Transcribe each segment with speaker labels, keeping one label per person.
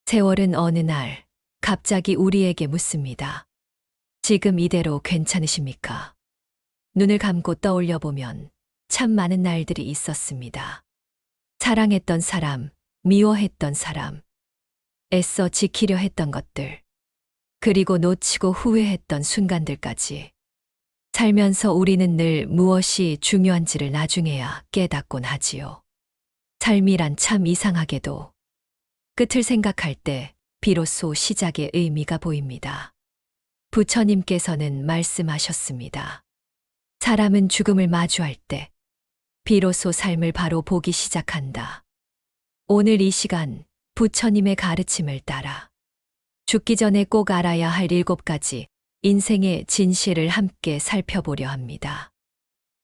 Speaker 1: 세월은 어느 날 갑자기 우리에게 묻습니다. 지금 이대로 괜찮으십니까? 눈을 감고 떠올려 보면 참 많은 날들이 있었습니다. 사랑했던 사람, 미워했던 사람, 애써 지키려 했던 것들, 그리고 놓치고 후회했던 순간들까지. 살면서 우리는 늘 무엇이 중요한지를 나중에야 깨닫곤 하지요. 삶이란 참 이상하게도 끝을 생각할 때 비로소 시작의 의미가 보입니다. 부처님께서는 말씀하셨습니다. 사람은 죽음을 마주할 때 비로소 삶을 바로 보기 시작한다. 오늘 이 시간 부처님의 가르침을 따라 죽기 전에 꼭 알아야 할 7가지 인생의 진실을 함께 살펴보려 합니다.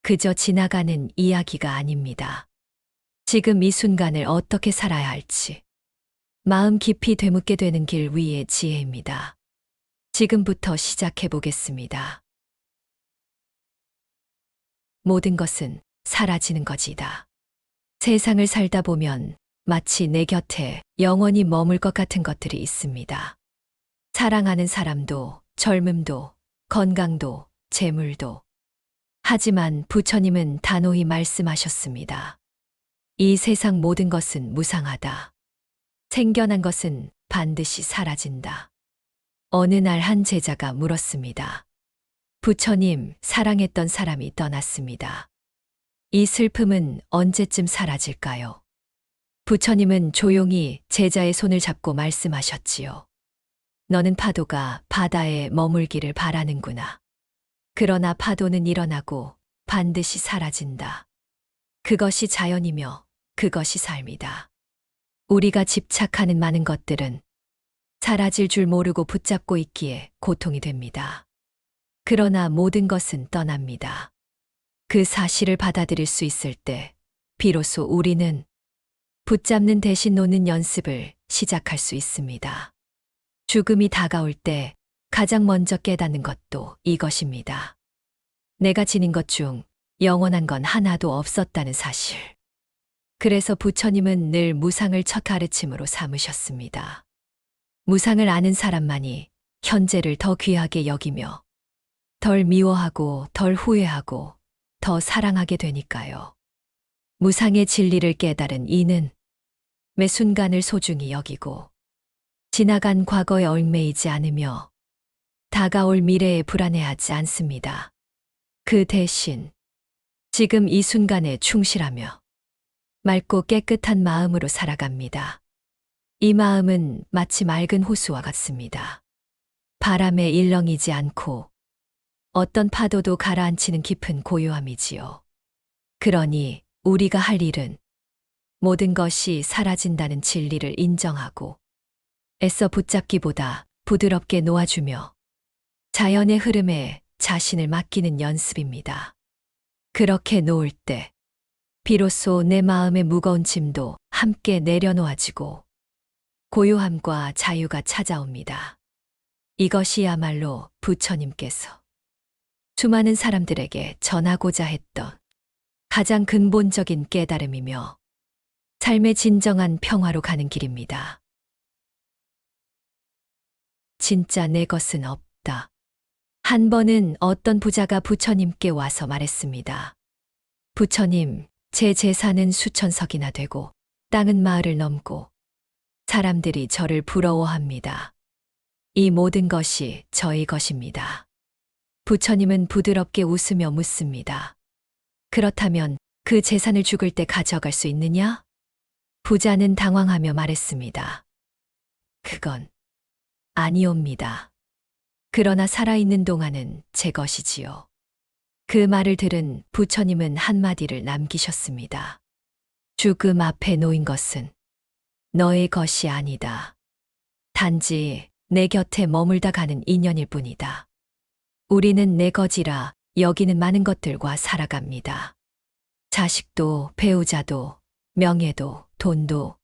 Speaker 1: 그저 지나가는 이야기가 아닙니다. 지금 이 순간을 어떻게 살아야 할지 마음 깊이 되묻게 되는 길 위의 지혜입니다. 지금부터 시작해 보겠습니다. 모든 것은 사라지는 것이다. 세상을 살다 보면 마치 내 곁에 영원히 머물 것 같은 것들이 있습니다. 사랑하는 사람도, 젊음도, 건강도, 재물도. 하지만 부처님은 단호히 말씀하셨습니다. 이 세상 모든 것은 무상하다. 생겨난 것은 반드시 사라진다. 어느 날 한 제자가 물었습니다. 부처님, 사랑했던 사람이 떠났습니다. 이 슬픔은 언제쯤 사라질까요? 부처님은 조용히 제자의 손을 잡고 말씀하셨지요. 너는 파도가 바다에 머물기를 바라는구나. 그러나 파도는 일어나고 반드시 사라진다. 그것이 자연이며 그것이 삶이다. 우리가 집착하는 많은 것들은 사라질 줄 모르고 붙잡고 있기에 고통이 됩니다. 그러나 모든 것은 떠납니다. 그 사실을 받아들일 수 있을 때 비로소 우리는 붙잡는 대신 놓는 연습을 시작할 수 있습니다. 죽음이 다가올 때 가장 먼저 깨닫는 것도 이것입니다. 내가 지닌 것 중 영원한 건 하나도 없었다는 사실. 그래서 부처님은 늘 무상을 첫 가르침으로 삼으셨습니다. 무상을 아는 사람만이 현재를 더 귀하게 여기며 덜 미워하고 덜 후회하고 더 사랑하게 되니까요. 무상의 진리를 깨달은 이는 매 순간을 소중히 여기고 지나간 과거에 얽매이지 않으며 다가올 미래에 불안해하지 않습니다. 그 대신 지금 이 순간에 충실하며 맑고 깨끗한 마음으로 살아갑니다. 이 마음은 마치 맑은 호수와 같습니다. 바람에 일렁이지 않고 어떤 파도도 가라앉히는 깊은 고요함이지요. 그러니 우리가 할 일은 모든 것이 사라진다는 진리를 인정하고 애써 붙잡기보다 부드럽게 놓아주며 자연의 흐름에 자신을 맡기는 연습입니다. 그렇게 놓을 때 비로소 내 마음의 무거운 짐도 함께 내려놓아지고 고요함과 자유가 찾아옵니다. 이것이야말로 부처님께서 수많은 사람들에게 전하고자 했던 가장 근본적인 깨달음이며 삶의 진정한 평화로 가는 길입니다. 진짜 내 것은 없다. 한 번은 어떤 부자가 부처님께 와서 말했습니다. 부처님, 제 재산은 수천 석이나 되고 땅은 마을을 넘고 사람들이 저를 부러워합니다. 이 모든 것이 저의 것입니다. 부처님은 부드럽게 웃으며 묻습니다. 그렇다면 그 재산을 죽을 때 가져갈 수 있느냐? 부자는 당황하며 말했습니다. 그건 아니옵니다. 그러나 살아있는 동안은 제 것이지요. 그 말을 들은 부처님은 한마디를 남기셨습니다. 죽음 앞에 놓인 것은 너의 것이 아니다. 단지 내 곁에 머물다 가는 인연일 뿐이다. 우리는 내 것이라 여기는 많은 것들과 살아갑니다. 자식도, 배우자도, 명예도, 돈도.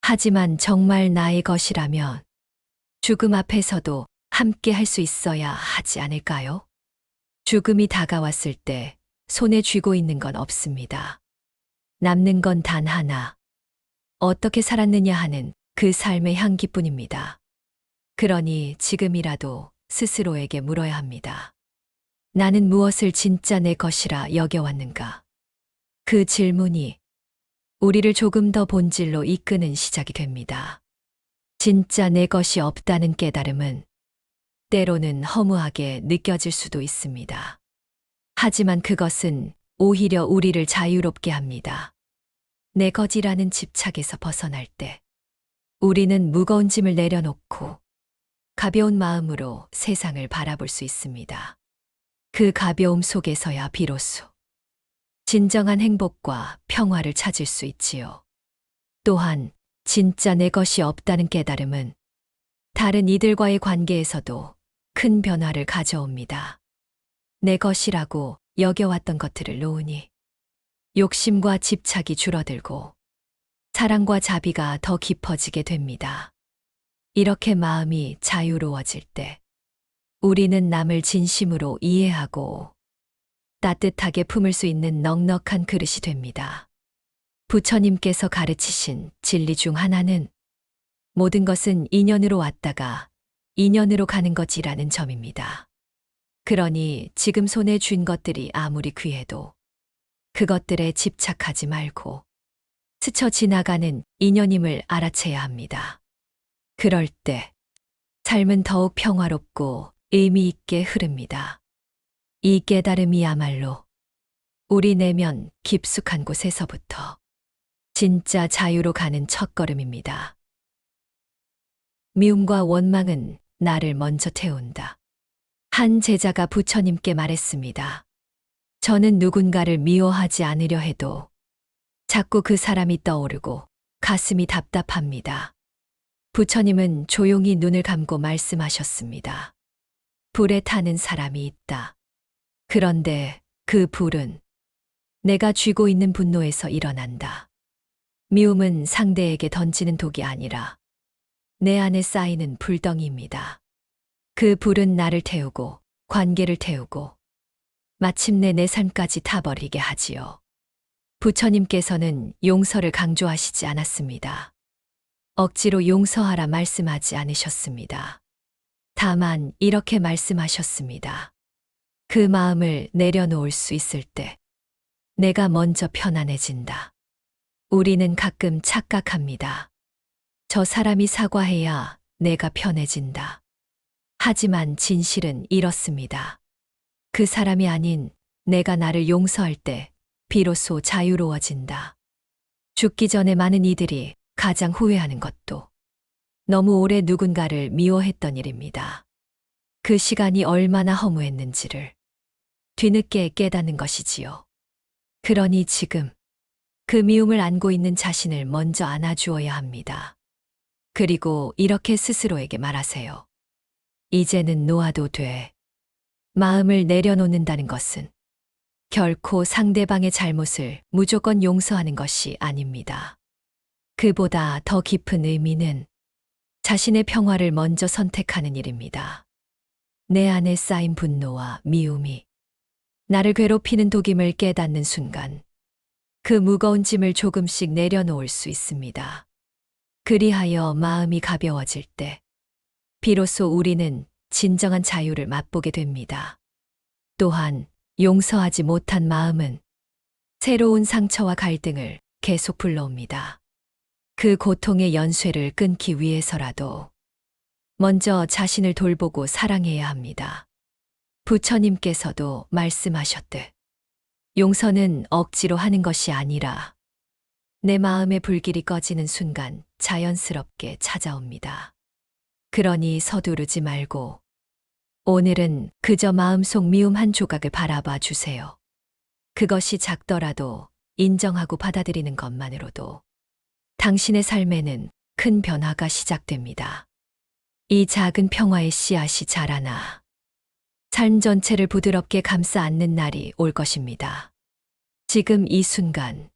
Speaker 1: 하지만 정말 나의 것이라면 죽음 앞에서도 함께 할 수 있어야 하지 않을까요? 죽음이 다가왔을 때 손에 쥐고 있는 건 없습니다. 남는 건 단 하나. 어떻게 살았느냐 하는 그 삶의 향기뿐입니다. 그러니 지금이라도 스스로에게 물어야 합니다. 나는 무엇을 진짜 내 것이라 여겨왔는가? 그 질문이 우리를 조금 더 본질로 이끄는 시작이 됩니다. 진짜 내 것이 없다는 깨달음은 때로는 허무하게 느껴질 수도 있습니다. 하지만 그것은 오히려 우리를 자유롭게 합니다. 내 것이라는 집착에서 벗어날 때 우리는 무거운 짐을 내려놓고 가벼운 마음으로 세상을 바라볼 수 있습니다. 그 가벼움 속에서야 비로소 진정한 행복과 평화를 찾을 수 있지요. 또한 진짜 내 것이 없다는 깨달음은 다른 이들과의 관계에서도 큰 변화를 가져옵니다. 내 것이라고 여겨왔던 것들을 놓으니 욕심과 집착이 줄어들고 사랑과 자비가 더 깊어지게 됩니다. 이렇게 마음이 자유로워질 때 우리는 남을 진심으로 이해하고 따뜻하게 품을 수 있는 넉넉한 그릇이 됩니다. 부처님께서 가르치신 진리 중 하나는 모든 것은 인연으로 왔다가 인연으로 가는 것이라는 점입니다. 그러니 지금 손에 쥔 것들이 아무리 귀해도 그것들에 집착하지 말고 스쳐 지나가는 인연임을 알아채야 합니다. 그럴 때 삶은 더욱 평화롭고 의미 있게 흐릅니다. 이 깨달음이야말로 우리 내면 깊숙한 곳에서부터 진짜 자유로 가는 첫걸음입니다. 미움과 원망은 나를 먼저 태운다. 한 제자가 부처님께 말했습니다. 저는 누군가를 미워하지 않으려 해도 자꾸 그 사람이 떠오르고 가슴이 답답합니다. 부처님은 조용히 눈을 감고 말씀하셨습니다. 불에 타는 사람이 있다. 그런데 그 불은 내가 쥐고 있는 분노에서 일어난다. 미움은 상대에게 던지는 독이 아니라 내 안에 쌓이는 불덩이입니다. 그 불은 나를 태우고 관계를 태우고 마침내 내 삶까지 타버리게 하지요. 부처님께서는 용서를 강조하시지 않았습니다. 억지로 용서하라 말씀하지 않으셨습니다. 다만 이렇게 말씀하셨습니다. 그 마음을 내려놓을 수 있을 때 내가 먼저 편안해진다. 우리는 가끔 착각합니다. 저 사람이 사과해야 내가 편해진다. 하지만 진실은 이렇습니다. 그 사람이 아닌 내가 나를 용서할 때 비로소 자유로워진다. 죽기 전에 많은 이들이 가장 후회하는 것도 너무 오래 누군가를 미워했던 일입니다. 그 시간이 얼마나 허무했는지를 뒤늦게 깨닫는 것이지요. 그러니 지금 그 미움을 안고 있는 자신을 먼저 안아주어야 합니다. 그리고 이렇게 스스로에게 말하세요. 이제는 놓아도 돼. 마음을 내려놓는다는 것은 결코 상대방의 잘못을 무조건 용서하는 것이 아닙니다. 그보다 더 깊은 의미는 자신의 평화를 먼저 선택하는 일입니다. 내 안에 쌓인 분노와 미움이 나를 괴롭히는 독임을 깨닫는 순간 그 무거운 짐을 조금씩 내려놓을 수 있습니다. 그리하여 마음이 가벼워질 때 비로소 우리는 진정한 자유를 맛보게 됩니다. 또한 용서하지 못한 마음은 새로운 상처와 갈등을 계속 불러옵니다. 그 고통의 연쇄를 끊기 위해서라도 먼저 자신을 돌보고 사랑해야 합니다. 부처님께서도 말씀하셨듯 용서는 억지로 하는 것이 아니라 내 마음의 불길이 꺼지는 순간 자연스럽게 찾아옵니다. 그러니 서두르지 말고 오늘은 그저 마음속 미움 한 조각을 바라봐 주세요. 그것이 작더라도 인정하고 받아들이는 것만으로도 당신의 삶에는 큰 변화가 시작됩니다. 이 작은 평화의 씨앗이 자라나 삶 전체를 부드럽게 감싸 안는 날이 올 것입니다. 지금 이 순간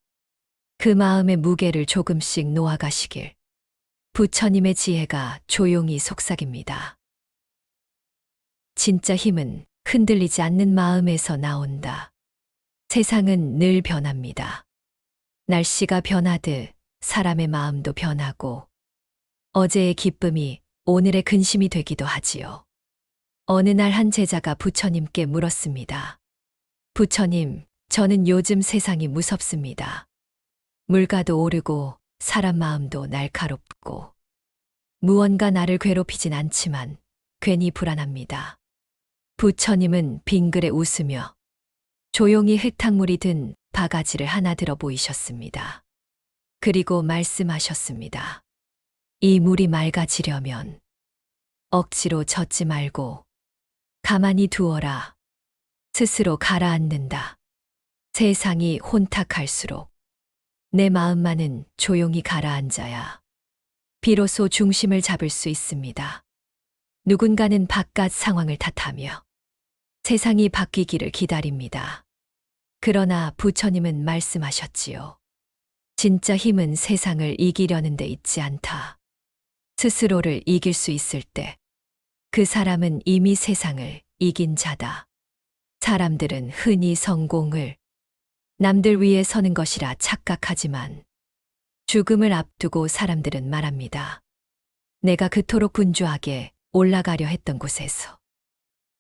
Speaker 1: 그 마음의 무게를 조금씩 놓아가시길 부처님의 지혜가 조용히 속삭입니다. 진짜 힘은 흔들리지 않는 마음에서 나온다. 세상은 늘 변합니다. 날씨가 변하듯 사람의 마음도 변하고 어제의 기쁨이 오늘의 근심이 되기도 하지요. 어느 날 한 제자가 부처님께 물었습니다. 부처님, 저는 요즘 세상이 무섭습니다. 물가도 오르고 사람 마음도 날카롭고 무언가 나를 괴롭히진 않지만 괜히 불안합니다. 부처님은 빙그레 웃으며 조용히 흙탕물이 든 바가지를 하나 들어 보이셨습니다. 그리고 말씀하셨습니다. 이 물이 맑아지려면 억지로 젓지 말고 가만히 두어라. 스스로 가라앉는다. 세상이 혼탁할수록 내 마음만은 조용히 가라앉아야 비로소 중심을 잡을 수 있습니다. 누군가는 바깥 상황을 탓하며 세상이 바뀌기를 기다립니다. 그러나 부처님은 말씀하셨지요. 진짜 힘은 세상을 이기려는 데 있지 않다. 스스로를 이길 수 있을 때 그 사람은 이미 세상을 이긴 자다. 사람들은 흔히 성공을 남들 위에 서는 것이라 착각하지만 죽음을 앞두고 사람들은 말합니다. 내가 그토록 분주하게 올라가려 했던 곳에서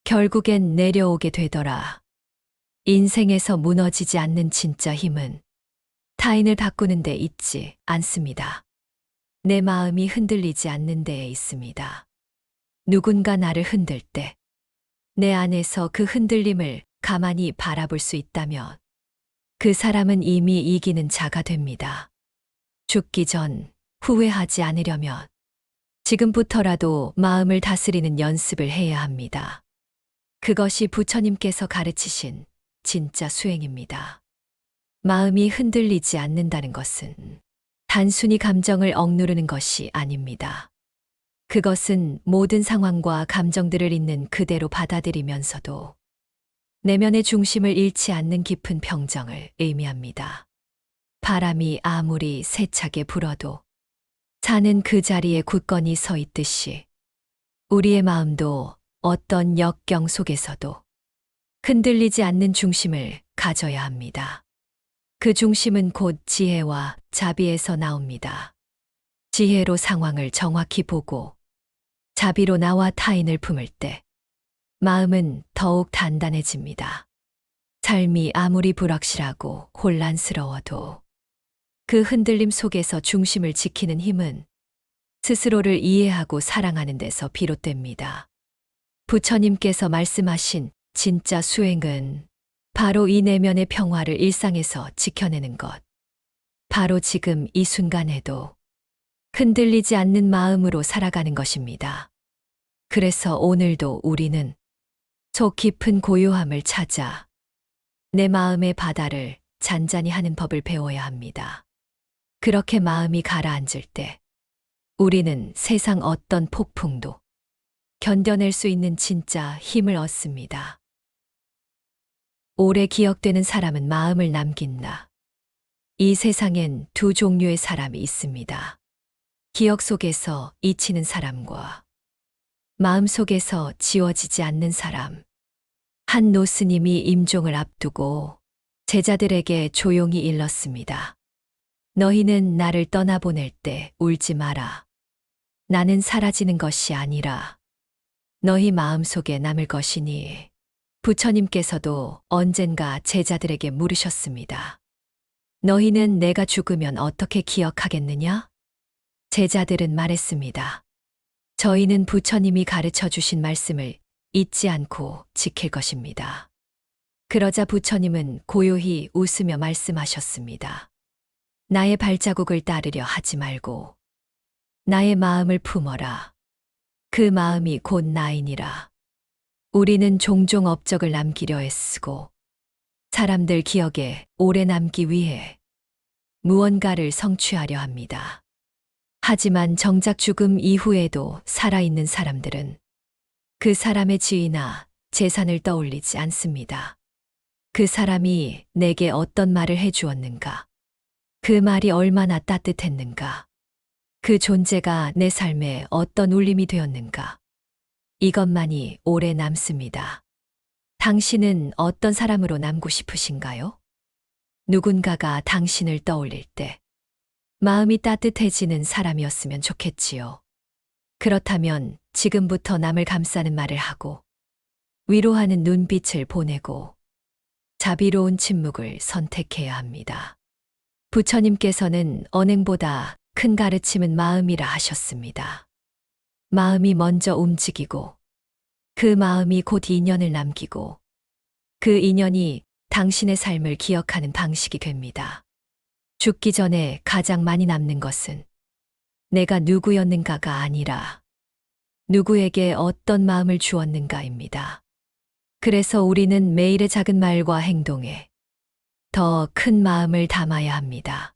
Speaker 1: 결국엔 내려오게 되더라. 인생에서 무너지지 않는 진짜 힘은 타인을 바꾸는 데 있지 않습니다. 내 마음이 흔들리지 않는 데에 있습니다. 누군가 나를 흔들 때 내 안에서 그 흔들림을 가만히 바라볼 수 있다면 그 사람은 이미 이기는 자가 됩니다. 죽기 전 후회하지 않으려면 지금부터라도 마음을 다스리는 연습을 해야 합니다. 그것이 부처님께서 가르치신 진짜 수행입니다. 마음이 흔들리지 않는다는 것은 단순히 감정을 억누르는 것이 아닙니다. 그것은 모든 상황과 감정들을 있는 그대로 받아들이면서도 내면의 중심을 잃지 않는 깊은 평정을 의미합니다. 바람이 아무리 세차게 불어도 산은 그 자리에 굳건히 서 있듯이 우리의 마음도 어떤 역경 속에서도 흔들리지 않는 중심을 가져야 합니다. 그 중심은 곧 지혜와 자비에서 나옵니다. 지혜로 상황을 정확히 보고 자비로 나와 타인을 품을 때 마음은 더욱 단단해집니다. 삶이 아무리 불확실하고 혼란스러워도 그 흔들림 속에서 중심을 지키는 힘은 스스로를 이해하고 사랑하는 데서 비롯됩니다. 부처님께서 말씀하신 진짜 수행은 바로 이 내면의 평화를 일상에서 지켜내는 것. 바로 지금 이 순간에도 흔들리지 않는 마음으로 살아가는 것입니다. 그래서 오늘도 우리는 속 깊은 고요함을 찾아 내 마음의 바다를 잔잔히 하는 법을 배워야 합니다. 그렇게 마음이 가라앉을 때 우리는 세상 어떤 폭풍도 견뎌낼 수 있는 진짜 힘을 얻습니다. 오래 기억되는 사람은 마음을 남긴다. 이 세상엔 두 종류의 사람이 있습니다. 기억 속에서 잊히는 사람과 마음 속에서 지워지지 않는 사람. 한 노스님이 임종을 앞두고 제자들에게 조용히 일렀습니다. 너희는 나를 떠나보낼 때 울지 마라. 나는 사라지는 것이 아니라 너희 마음속에 남을 것이니. 부처님께서도 언젠가 제자들에게 물으셨습니다. 너희는 내가 죽으면 어떻게 기억하겠느냐? 제자들은 말했습니다. 저희는 부처님이 가르쳐 주신 말씀을 잊지 않고 지킬 것입니다. 그러자 부처님은 고요히 웃으며 말씀하셨습니다. 나의 발자국을 따르려 하지 말고 나의 마음을 품어라. 그 마음이 곧 나이니라. 우리는 종종 업적을 남기려 애쓰고 사람들 기억에 오래 남기 위해 무언가를 성취하려 합니다. 하지만 정작 죽음 이후에도 살아있는 사람들은 그 사람의 지위나 재산을 떠올리지 않습니다. 그 사람이 내게 어떤 말을 해주었는가? 그 말이 얼마나 따뜻했는가? 그 존재가 내 삶에 어떤 울림이 되었는가? 이것만이 오래 남습니다. 당신은 어떤 사람으로 남고 싶으신가요? 누군가가 당신을 떠올릴 때 마음이 따뜻해지는 사람이었으면 좋겠지요. 그렇다면 지금부터 남을 감싸는 말을 하고 위로하는 눈빛을 보내고 자비로운 침묵을 선택해야 합니다. 부처님께서는 언행보다 큰 가르침은 마음이라 하셨습니다. 마음이 먼저 움직이고 그 마음이 곧 인연을 남기고 그 인연이 당신의 삶을 기억하는 방식이 됩니다. 죽기 전에 가장 많이 남는 것은 내가 누구였는가가 아니라 누구에게 어떤 마음을 주었는가입니다. 그래서 우리는 매일의 작은 말과 행동에 더 큰 마음을 담아야 합니다.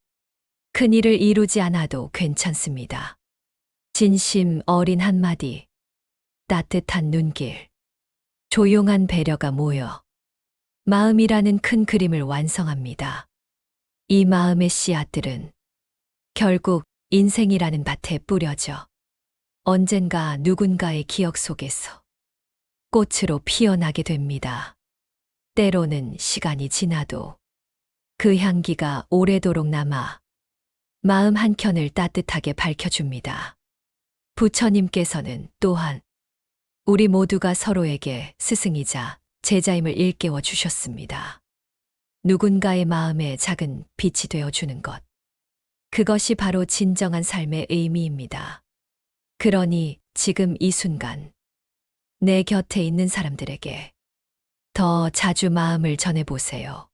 Speaker 1: 큰 일을 이루지 않아도 괜찮습니다. 진심 어린 한마디, 따뜻한 눈길, 조용한 배려가 모여 마음이라는 큰 그림을 완성합니다. 이 마음의 씨앗들은 결국 인생이라는 밭에 뿌려져 언젠가 누군가의 기억 속에서 꽃으로 피어나게 됩니다. 때로는 시간이 지나도 그 향기가 오래도록 남아 마음 한켠을 따뜻하게 밝혀줍니다. 부처님께서는 또한 우리 모두가 서로에게 스승이자 제자임을 일깨워 주셨습니다. 누군가의 마음에 작은 빛이 되어주는 것. 그것이 바로 진정한 삶의 의미입니다. 그러니 지금 이 순간 내 곁에 있는 사람들에게 더 자주 마음을 전해보세요.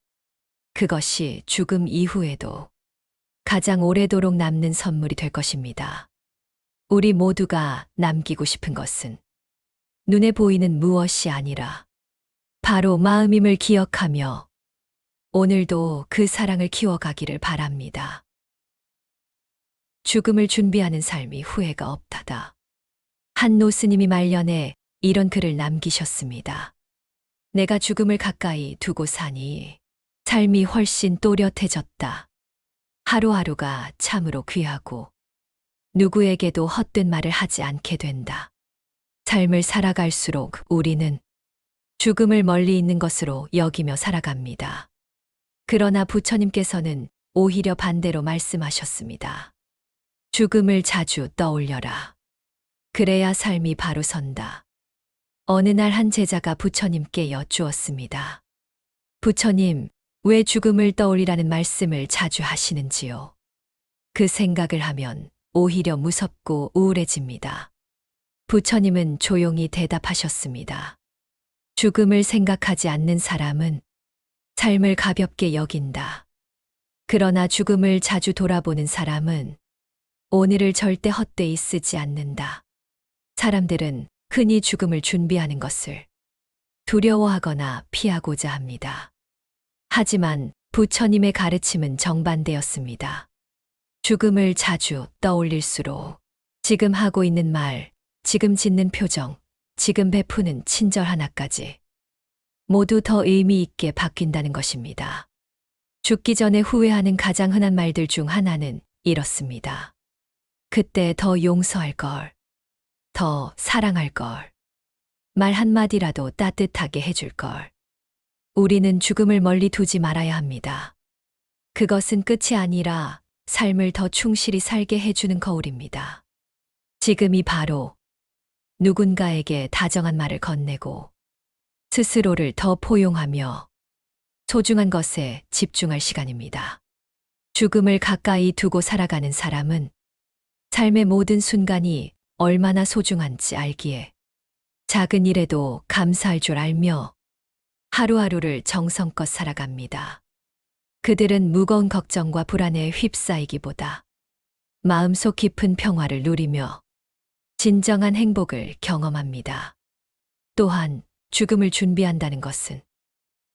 Speaker 1: 그것이 죽음 이후에도 가장 오래도록 남는 선물이 될 것입니다. 우리 모두가 남기고 싶은 것은 눈에 보이는 무엇이 아니라 바로 마음임을 기억하며 오늘도 그 사랑을 키워가기를 바랍니다. 죽음을 준비하는 삶이 후회가 없다다. 한노 스님이 말년에 이런 글을 남기셨습니다. 내가 죽음을 가까이 두고 사니 삶이 훨씬 또렷해졌다. 하루하루가 참으로 귀하고 누구에게도 헛된 말을 하지 않게 된다. 삶을 살아갈수록 우리는 죽음을 멀리 있는 것으로 여기며 살아갑니다. 그러나 부처님께서는 오히려 반대로 말씀하셨습니다. 죽음을 자주 떠올려라. 그래야 삶이 바로 선다. 어느 날 한 제자가 부처님께 여쭈었습니다. 부처님, 왜 죽음을 떠올리라는 말씀을 자주 하시는지요? 그 생각을 하면 오히려 무섭고 우울해집니다. 부처님은 조용히 대답하셨습니다. 죽음을 생각하지 않는 사람은 삶을 가볍게 여긴다. 그러나 죽음을 자주 돌아보는 사람은 오늘을 절대 헛되이 쓰지 않는다. 사람들은 흔히 죽음을 준비하는 것을 두려워하거나 피하고자 합니다. 하지만 부처님의 가르침은 정반대였습니다. 죽음을 자주 떠올릴수록 지금 하고 있는 말, 지금 짓는 표정, 지금 베푸는 친절 하나까지 모두 더 의미 있게 바뀐다는 것입니다. 죽기 전에 후회하는 가장 흔한 말들 중 하나는 이렇습니다. 그때 더 용서할 걸, 더 사랑할 걸, 말 한마디라도 따뜻하게 해줄 걸. 우리는 죽음을 멀리 두지 말아야 합니다. 그것은 끝이 아니라 삶을 더 충실히 살게 해주는 거울입니다. 지금이 바로 누군가에게 다정한 말을 건네고 스스로를 더 포용하며 소중한 것에 집중할 시간입니다. 죽음을 가까이 두고 살아가는 사람은 삶의 모든 순간이 얼마나 소중한지 알기에 작은 일에도 감사할 줄 알며 하루하루를 정성껏 살아갑니다. 그들은 무거운 걱정과 불안에 휩싸이기보다 마음속 깊은 평화를 누리며 진정한 행복을 경험합니다. 또한 죽음을 준비한다는 것은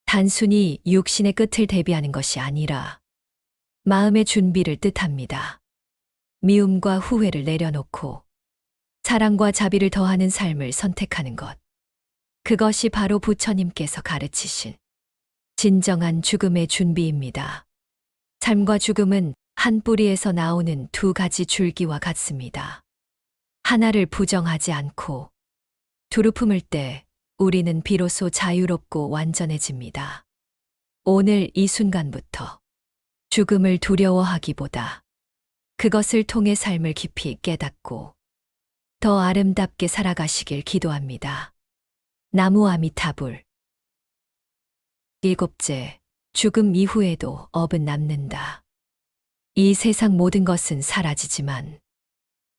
Speaker 1: 단순히 육신의 끝을 대비하는 것이 아니라 마음의 준비를 뜻합니다. 미움과 후회를 내려놓고 사랑과 자비를 더하는 삶을 선택하는 것. 그것이 바로 부처님께서 가르치신 진정한 죽음의 준비입니다. 삶과 죽음은 한 뿌리에서 나오는 두 가지 줄기와 같습니다. 하나를 부정하지 않고 두루 품을 때 우리는 비로소 자유롭고 완전해집니다. 오늘 이 순간부터 죽음을 두려워하기보다 그것을 통해 삶을 깊이 깨닫고 더 아름답게 살아가시길 기도합니다. 나무 아미타불. 일곱째, 죽음 이후에도 업은 남는다. 이 세상 모든 것은 사라지지만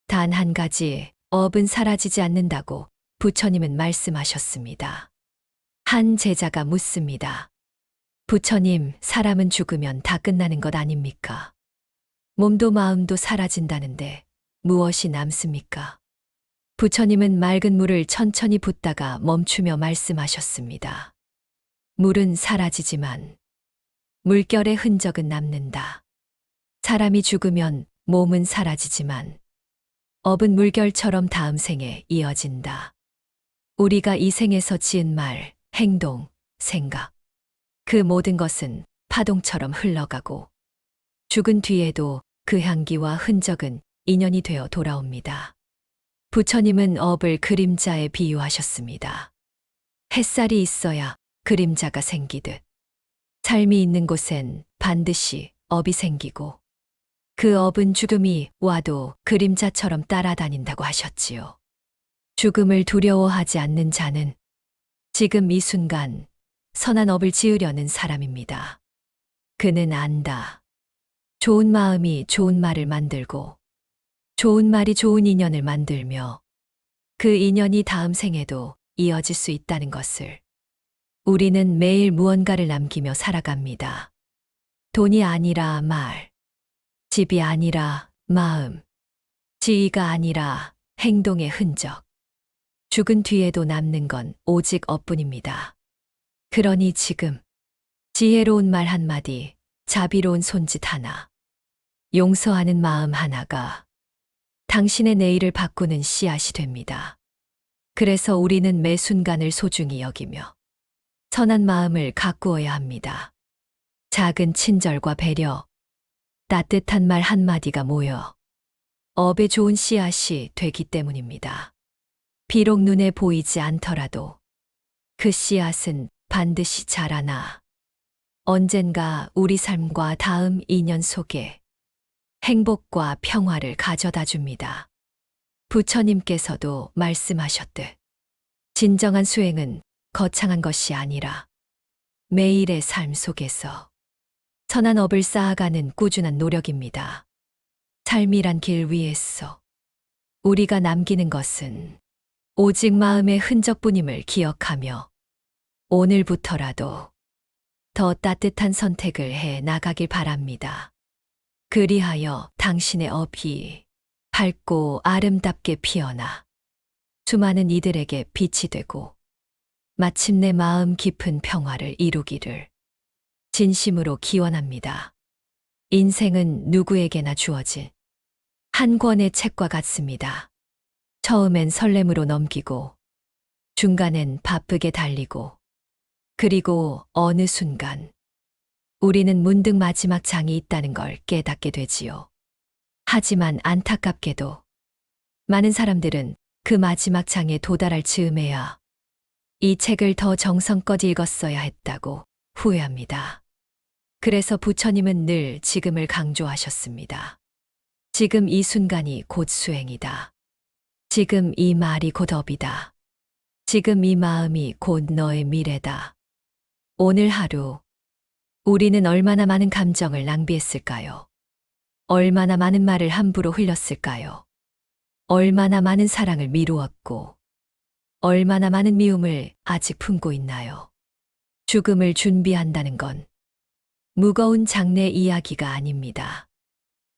Speaker 1: 단 한 가지 업은 사라지지 않는다고 부처님은 말씀하셨습니다. 한 제자가 묻습니다. 부처님, 사람은 죽으면 다 끝나는 것 아닙니까? 몸도 마음도 사라진다는데 무엇이 남습니까? 부처님은 맑은 물을 천천히 붓다가 멈추며 말씀하셨습니다. 물은 사라지지만 물결의 흔적은 남는다. 사람이 죽으면 몸은 사라지지만 업은 물결처럼 다음 생에 이어진다. 우리가 이 생에서 지은 말, 행동, 생각, 그 모든 것은 파동처럼 흘러가고 죽은 뒤에도 그 향기와 흔적은 인연이 되어 돌아옵니다. 부처님은 업을 그림자에 비유하셨습니다. 햇살이 있어야 그림자가 생기듯 삶이 있는 곳엔 반드시 업이 생기고 그 업은 죽음이 와도 그림자처럼 따라다닌다고 하셨지요. 죽음을 두려워하지 않는 자는 지금 이 순간 선한 업을 지으려는 사람입니다. 그는 안다. 좋은 마음이 좋은 말을 만들고 좋은 말이 좋은 인연을 만들며 그 인연이 다음 생에도 이어질 수 있다는 것을. 우리는 매일 무언가를 남기며 살아갑니다. 돈이 아니라 말, 집이 아니라 마음, 지위가 아니라 행동의 흔적. 죽은 뒤에도 남는 건 오직 업뿐입니다. 그러니 지금 지혜로운 말 한마디, 자비로운 손짓 하나, 용서하는 마음 하나가 당신의 내일을 바꾸는 씨앗이 됩니다. 그래서 우리는 매 순간을 소중히 여기며 선한 마음을 가꾸어야 합니다. 작은 친절과 배려, 따뜻한 말 한마디가 모여 업의 좋은 씨앗이 되기 때문입니다. 비록 눈에 보이지 않더라도 그 씨앗은 반드시 자라나 언젠가 우리 삶과 다음 인연 속에 행복과 평화를 가져다 줍니다. 부처님께서도 말씀하셨듯 진정한 수행은 거창한 것이 아니라 매일의 삶 속에서 선한 업을 쌓아가는 꾸준한 노력입니다. 삶이란 길 위에서 우리가 남기는 것은 오직 마음의 흔적뿐임을 기억하며 오늘부터라도 더 따뜻한 선택을 해 나가길 바랍니다. 그리하여 당신의 업이 밝고 아름답게 피어나 수많은 이들에게 빛이 되고 마침내 마음 깊은 평화를 이루기를 진심으로 기원합니다. 인생은 누구에게나 주어진 한 권의 책과 같습니다. 처음엔 설렘으로 넘기고 중간엔 바쁘게 달리고 그리고 어느 순간 우리는 문득 마지막 장이 있다는 걸 깨닫게 되지요. 하지만 안타깝게도 많은 사람들은 그 마지막 장에 도달할 즈음에야 이 책을 더 정성껏 읽었어야 했다고 후회합니다. 그래서 부처님은 늘 지금을 강조하셨습니다. 지금 이 순간이 곧 수행이다. 지금 이 말이 곧 업이다. 지금 이 마음이 곧 너의 미래다. 오늘 하루 우리는 얼마나 많은 감정을 낭비했을까요? 얼마나 많은 말을 함부로 흘렸을까요? 얼마나 많은 사랑을 미루었고 얼마나 많은 미움을 아직 품고 있나요? 죽음을 준비한다는 건 무거운 장례 이야기가 아닙니다.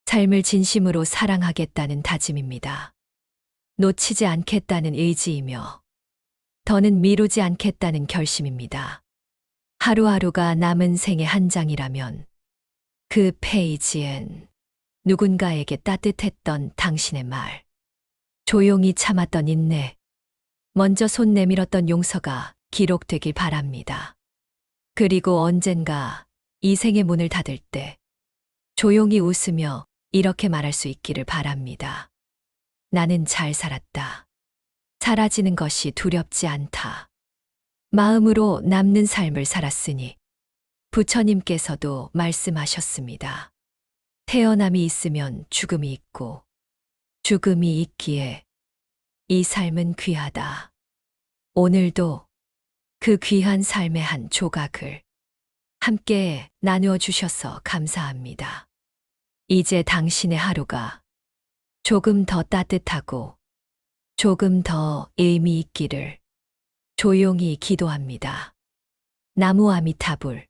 Speaker 1: 삶을 진심으로 사랑하겠다는 다짐입니다. 놓치지 않겠다는 의지이며 더는 미루지 않겠다는 결심입니다. 하루하루가 남은 생의 한 장이라면 그 페이지엔 누군가에게 따뜻했던 당신의 말, 조용히 참았던 인내, 먼저 손 내밀었던 용서가 기록되길 바랍니다. 그리고 언젠가 이 생의 문을 닫을 때 조용히 웃으며 이렇게 말할 수 있기를 바랍니다. 나는 잘 살았다. 사라지는 것이 두렵지 않다. 마음으로 남는 삶을 살았으니 부처님께서도 말씀하셨습니다. 태어남이 있으면 죽음이 있고 죽음이 있기에 이 삶은 귀하다. 오늘도 그 귀한 삶의 한 조각을 함께 나누어 주셔서 감사합니다. 이제 당신의 하루가 조금 더 따뜻하고 조금 더 의미 있기를 조용히 기도합니다. 나무 아미타불